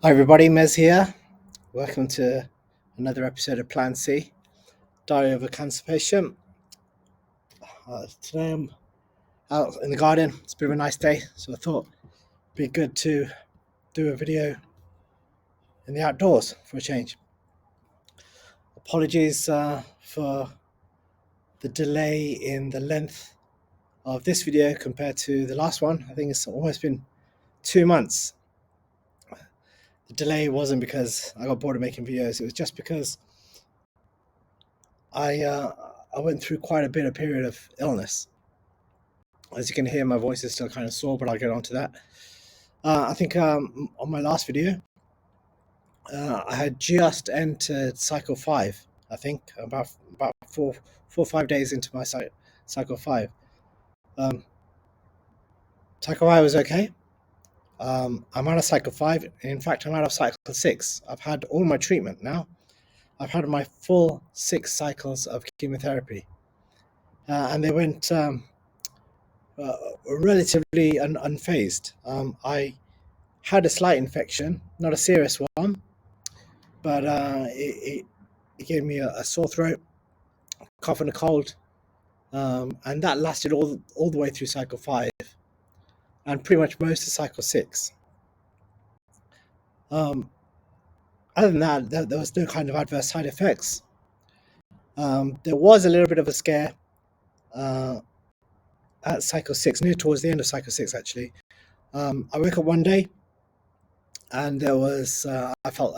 Hi everybody, Mez here. Welcome to another episode of Plan C, Diary of a Cancer Patient. Today I'm out in the garden. It's been a nice day, so I thought it'd be good to do a video in the outdoors for a change. Apologies for the delay in the length of this video compared to the last one. I think it's almost been 2 months. The delay wasn't because I got bored of making videos, it was just because I went through quite a bit of period of illness. As you can hear, my voice is still kind of sore, but I'll get onto that. I think on my last video, I had just entered cycle 5. I think about four or 5 days into my cycle 5. Cycle 5 was okay. I'm out of cycle 5. In fact, I'm out of cycle 6. I've had all my treatment now. I've had my full 6 cycles of chemotherapy, and they went relatively unfazed. I had a slight infection, not a serious one, but it gave me a sore throat, cough and a cold, and that lasted all the way through cycle 5 and pretty much most of cycle 6. Other than that, there was no kind of adverse side effects. There was a little bit of a scare at cycle 6, near towards the end of cycle 6 actually. I woke up one day and there was I felt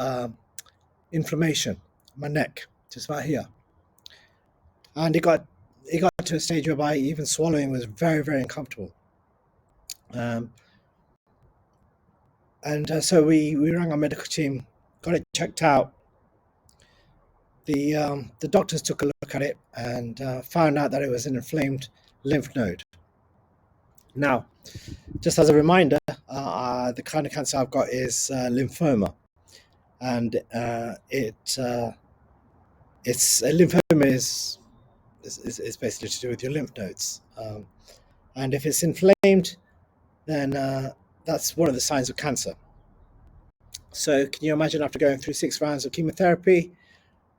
inflammation in my neck, just about here, and it got to a stage whereby even swallowing was very, very uncomfortable. So we rang our medical team, got it checked out. The doctors took a look at it and found out that it was an inflamed lymph node. Now, just as a reminder, the kind of cancer I've got is lymphoma, and it's a lymphoma is basically to do with your lymph nodes, and if it's inflamed, then that's one of the signs of cancer. So can you imagine, after going through 6 rounds of chemotherapy,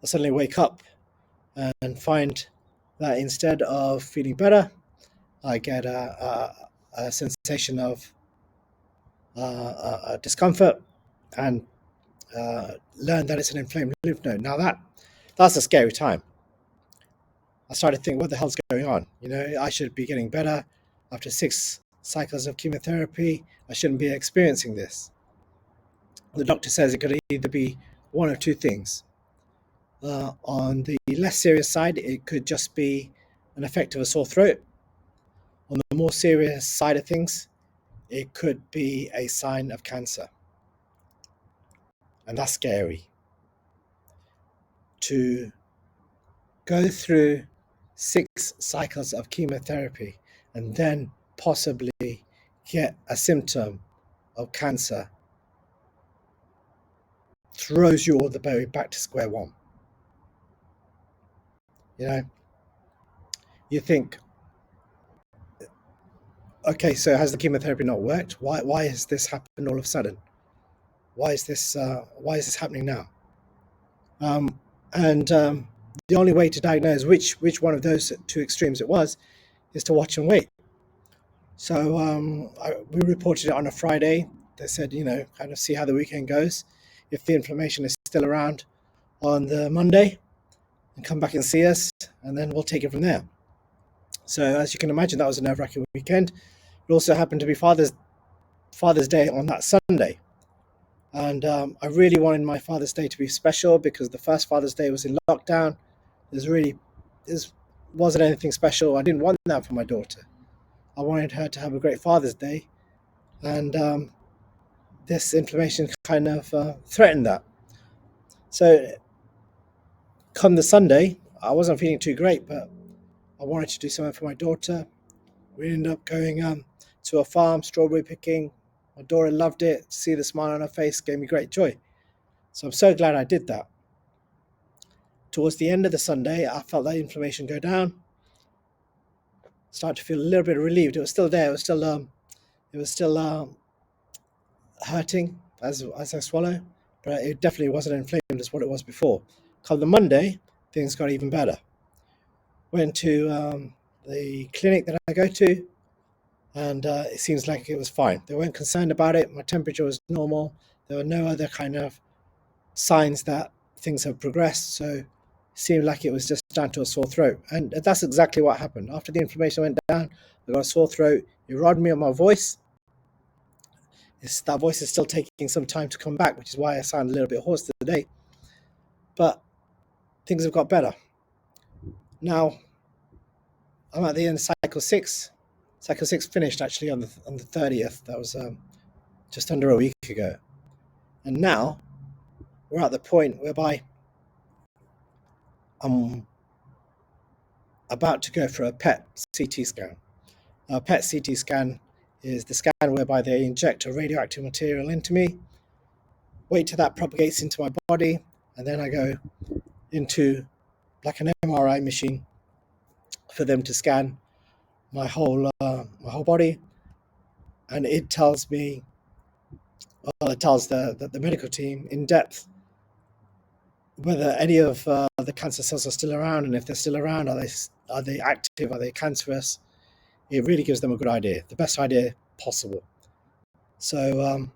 I suddenly wake up and find that instead of feeling better, I get a sensation of discomfort, and learn that it's an inflamed lymph node. Now that's a scary time. I started thinking, what the hell's going on? I should be getting better after 6 cycles of chemotherapy. I shouldn't be experiencing this. The doctor says it could either be one of 2 things. On the less serious side, it could just be an effect of a sore throat. On the more serious side of things, it could be a sign of cancer. And that's scary. To go through 6 cycles of chemotherapy and then possibly get a symptom of cancer throws you all the way back to square one. You think, okay, so has the chemotherapy not worked? Why has this happened all of a sudden? Why is this happening now? And the only way to diagnose which one of those 2 extremes it was is to watch and wait. So we reported it on a Friday. They said, kind of see how the weekend goes. If the inflammation is still around on the Monday, and come back and see us, and then we'll take it from there. So as you can imagine, that was a nerve-wracking weekend. It also happened to be Father's Day on that Sunday. And I really wanted my Father's Day to be special because the first Father's Day was in lockdown. There wasn't anything special. I didn't want that for my daughter. I wanted her to have a great Father's Day, and this inflammation kind of threatened that. So come the Sunday, I wasn't feeling too great, but I wanted to do something for my daughter. We ended up going to a farm, strawberry picking. My daughter loved it. To see the smile on her face gave me great joy. So I'm so glad I did that. Towards the end of the Sunday, I felt that inflammation go down. Started to feel a little bit relieved. It was still there. It was still hurting. as I swallow, but it definitely wasn't inflamed as what it was before. Come the Monday, things got even better. Went to the clinic that I go to, and it seems like it was fine. They weren't concerned about it. My temperature was normal. There were no other kind of signs that things have progressed. So it seemed like it was just down to a sore throat. And that's exactly what happened. After the inflammation went down, I got a sore throat. It robbed me of my voice. That voice is still taking some time to come back, which is why I sound a little bit hoarse today. But things have got better. Now, I'm at the end of cycle 6. Cycle 6 finished actually on the 30th. That was just under a week ago. And now we're at the point whereby I'm about to go for a PET CT scan. A PET CT scan is the scan whereby they inject a radioactive material into me, wait till that propagates into my body, and then I go into like an MRI machine for them to scan my whole body, and it tells me, well, it tells the medical team in depth whether any of the cancer cells are still around, and if they're still around, are they active, are they cancerous? It really gives them a good idea, the best idea possible. So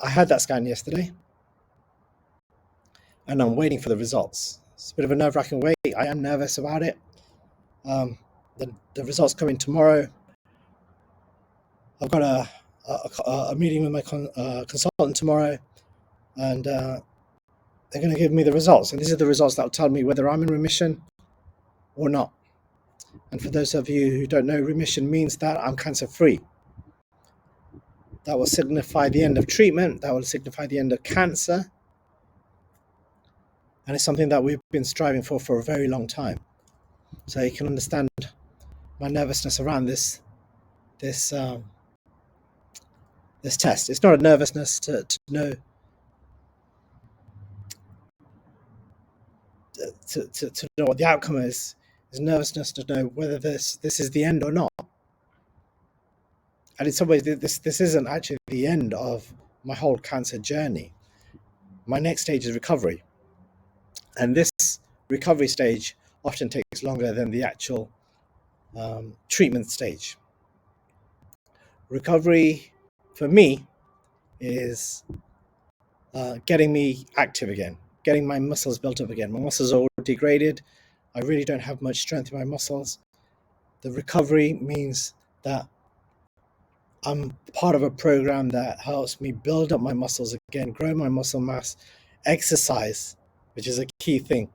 I had that scan yesterday, and I'm waiting for the results. It's a bit of a nerve-wracking wait. I am nervous about it. The results come in tomorrow. I've got a meeting with my consultant tomorrow, and they're going to give me the results. And these are the results that will tell me whether I'm in remission or not. And for those of you who don't know, remission means that I'm cancer-free. That will signify the end of treatment. That will signify the end of cancer. And it's something that we've been striving for a very long time. So you can understand my nervousness around this test. It's not a nervousness to know to know what the outcome is. It's nervousness to know whether this is the end or not. And in some ways, this isn't actually the end of my whole cancer journey. My next stage is recovery, and this recovery stage often takes longer than the actual treatment stage. Recovery for me is getting me active again, getting my muscles built up again. My muscles are all degraded. I really don't have much strength in my muscles. The recovery means that I'm part of a program that helps me build up my muscles again, grow my muscle mass, exercise, which is a key thing.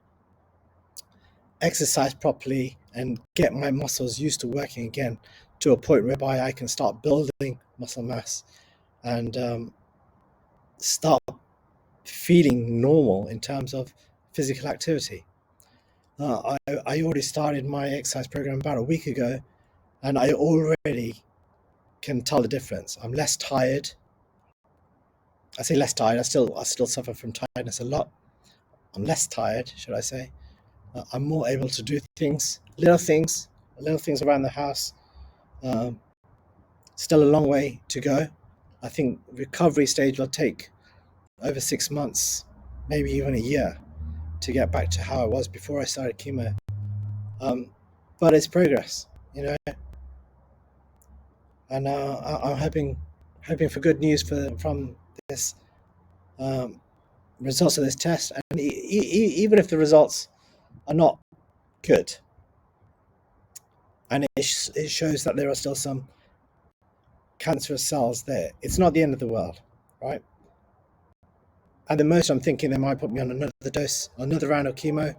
Exercise properly and get my muscles used to working again to a point whereby I can start building muscle mass and start feeling normal in terms of physical activity. I already started my exercise program about a week ago, and I already can tell the difference. I'm less tired. I say less tired. I still suffer from tiredness a lot. I'm less tired, should I say? I'm more able to do little things around the house. Still a long way to go. I think recovery stage will take over 6 months, maybe even a year, to get back to how I was before I started chemo. But it's progress, and I'm hoping for good news from this results of this test. And even if the results are not good, and it shows that there are still some cancerous cells there, it's not the end of the world, right? At the most, I'm thinking they might put me on another dose, another round of chemo.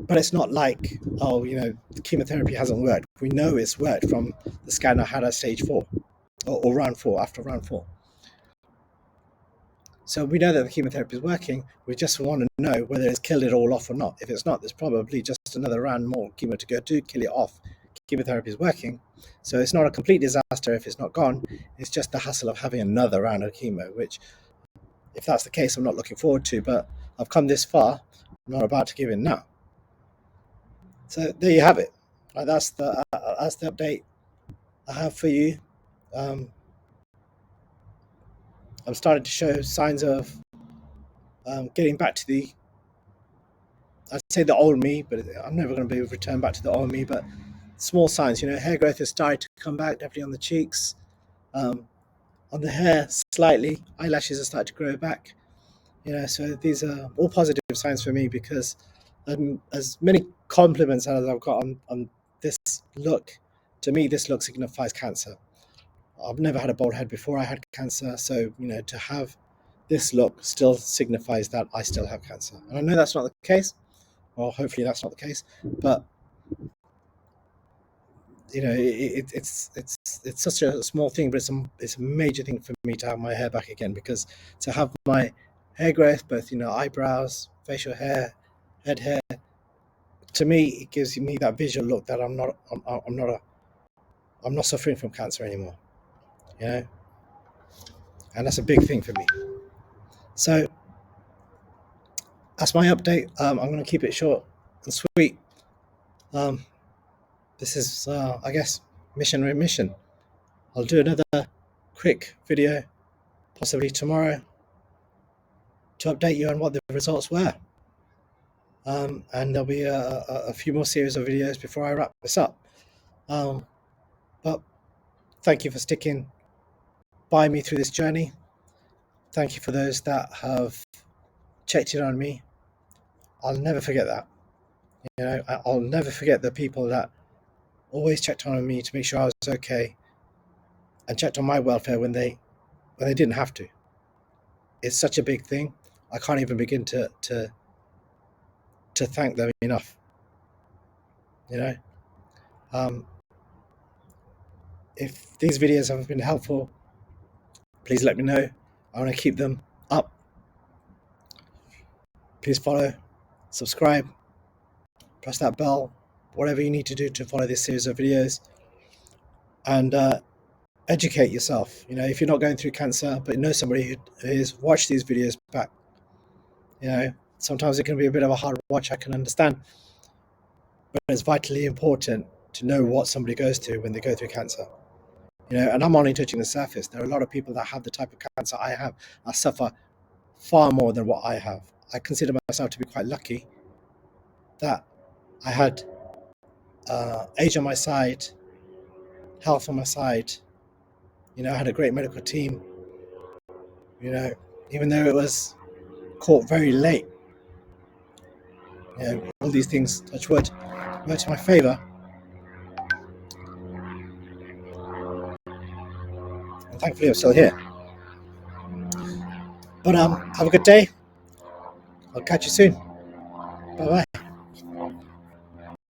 But it's not like, the chemotherapy hasn't worked. We know it's worked from the scan I had at stage 4 or round 4, after round 4. So we know that the chemotherapy is working. We just want to know whether it's killed it all off or not. If it's not, there's probably just another round more chemo to go to kill it off. Chemotherapy is working. So it's not a complete disaster if it's not gone. It's just the hassle of having another round of chemo, which, if that's the case, I'm not looking forward to. But I've come this far. I'm not about to give in now. So there you have it. That's the update I have for you. I'm starting to show signs of getting back to the, I'd say the old me, but I'm never going to be able to return back to the old me. But small signs, hair growth is starting to come back, definitely on the cheeks, um, on the hair slightly. Eyelashes are starting to grow back. So these are all positive signs for me, because as many compliments as I've got on this look, to me this look signifies cancer. I've never had a bald head before I had cancer, so to have this look still signifies that I still have cancer. And I know that's not the case. Well, hopefully that's not the case, but it's such a small thing, but it's a major thing for me to have my hair back again, because to have my hair growth, both eyebrows, facial hair, head hair, to me it gives me that visual look that I'm not suffering from cancer anymore, and that's a big thing for me. So that's my update. I'm going to keep it short and sweet. This is, I guess, mission remission. I'll do another quick video possibly tomorrow to update you on what the results were. And there'll be a few more series of videos before I wrap this up. But thank you for sticking by me through this journey. Thank you for those that have checked in on me. I'll never forget that. I'll never forget the people that always checked on me to make sure I was okay, and checked on my welfare when they didn't have to. It's such a big thing. I can't even begin to thank them enough. If these videos have been helpful, please let me know. I want to keep them up. Please follow, subscribe, press that bell, whatever you need to do to follow this series of videos, and educate yourself. If you're not going through cancer, but you know somebody who has watched these videos back, sometimes it can be a bit of a hard watch, I can understand, but it's vitally important to know what somebody goes through when they go through cancer. And I'm only touching the surface. There are a lot of people that have the type of cancer I have that suffer far more than what I have. I consider myself to be quite lucky that I had age on my side, health on my side. I had a great medical team. Even though it was caught very late, all these things, touch wood, worked in my favor. And thankfully I'm still here. But have a good day. I'll catch you soon. Bye bye.